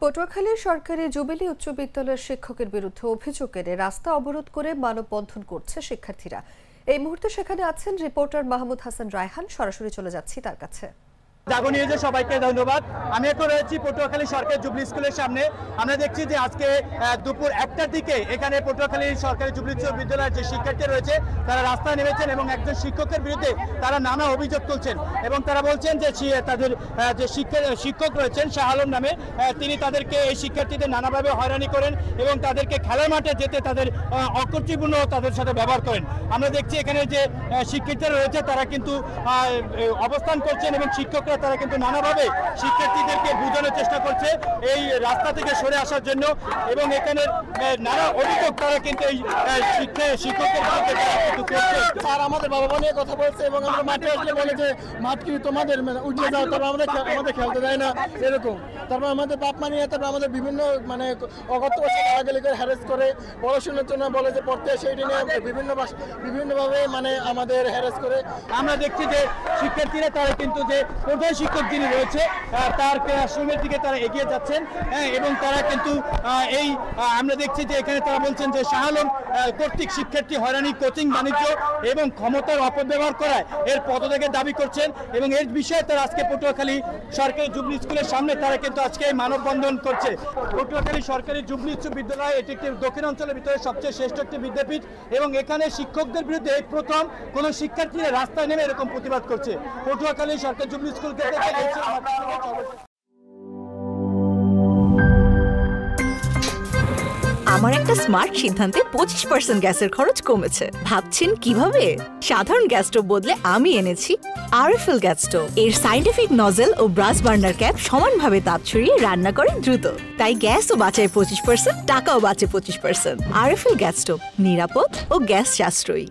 পটুয়াখালীর সরকারি জুবিলি উচ্চ বিদ্যালয়ের শিক্ষকের বিরুদ্ধে অভিযোগ এনে রাস্তা অবরোধ করে মানববন্ধন করছে শিক্ষার্থীরা। এই মুহূর্তে সেখানে আছেন রিপোর্টার মাহমুদ হাসান রায়হান। সরাসরি চলে যাচ্ছি তার কাছে। জাগো নিউজে সবাইকে ধন্যবাদ। আমি এখন রয়েছি পটুয়াখালী সরকারি জুবিলি স্কুলের সামনে। আমরা দেখছি যে আজকে দুপুর 1টার দিকে এখানে পটুয়াখালী সরকারি জুবিলি উচ্চ বিদ্যালয়ের যে শিক্ষার্থী রয়েছে তারা রাস্তায় নেমেছেন এবং একজন শিক্ষকের বিরুদ্ধে তারা নানা অভিযোগ তুলছেন এবং তারা বলছেন যে তাদের যে শিক্ষক রয়েছেন শাহ আলম নামে, তিনি তাদেরকে এই শিক্ষার্থীদের নানাভাবে হয়রানি করেন এবং তাদেরকে খেলার মাঠে যেতে তাদের অকর্তৃপূর্ণ তাদের সাথে ব্যবহার করেন। আমরা দেখছি এখানে যে শিক্ষার্থীরা রয়েছে তারা কিন্তু অবস্থান করছেন এবং শিক্ষকরা তারা কিন্তু নানাভাবে শিক্ষার্থীদেরকে বোঝানোর চেষ্টা করছে এই রাস্তা থেকে সরে আসার জন্য এবং এখানে নানা অভিযোগ তারা কিন্তু এই শিক্ষকের বিরুদ্ধে করছে। স্যার আমাদের বাবা মা নিয়ে কথা বলছে এবং আমরা মাঠে আসলে বলে যে মাঠ কি তোমাদের উঠে যাও, তারপর আমাদের খেলতে দেয় না এরকম। তারপর আমাদের বাপ মা নিয়ে তারপর আমাদের বিভিন্ন অগত্য হ্যারেস করে পড়াশোনার জন্য বলে যে পড়তে সেইটা নিয়ে বিভিন্নভাবে আমাদের হ্যারেস করে। আমরা দেখছি যে শিক্ষার্থীরা তারা কিন্তু যে প্রধান শিক্ষক যিনি রয়েছে তার ক্লাসরুমের দিকে তারা এগিয়ে যাচ্ছেন এবং তারা কিন্তু এই আমরা দেখছি যে এখানে তারা বলছেন যে শাহ আলম কর্তৃক শিক্ষার্থী হয়রানি, কোচিং বাণিজ্য এবং ক্ষমতার অপব্যবহার করায় এর পদত্যাগের দাবি করছেন এবং এর বিষয়ে তারা আজকে পটুয়াখালী সরকারি জুবিলি স্কুলের সামনে তারা কিন্তু আজকে মানববন্ধন করছে। পটুয়াখালী সরকারি জুবিলি উচ্চ বিদ্যালয় এটি একটি দক্ষিণ অঞ্চলের ভিতরে সবচেয়ে শ্রেষ্ঠ একটি বিদ্যাপীঠ এবং এখানে শিক্ষকদের বিরুদ্ধে এই প্রথম কোনো শিক্ষার্থীরা রাস্তায় নেমে এরকম প্রতিবাদ করছে। পটুয়াখালী সরকারি জুবিলি স্কুল আমার একটা স্মার্ট সিদ্ধান্তে 25% গ্যাসের খরচ কমেছে। ভাবছেন কিভাবে? সাধারণ গ্যাস স্টোভ বদলে আমি এনেছি আরএফএল গ্যাস স্টোভ। এর সাইন্টিফিক নজল ও ব্রাস বার্নার ক্যাপ সমানভাবে তাপ ছড়িয়ে রান্না করে দ্রুত, তাই গ্যাসও বাঁচায় 25%, টাকাও বাঁচে 25%। আরএফএল গ্যাস স্টোভ নিরাপদ ও গ্যাস সাশ্রয়ী।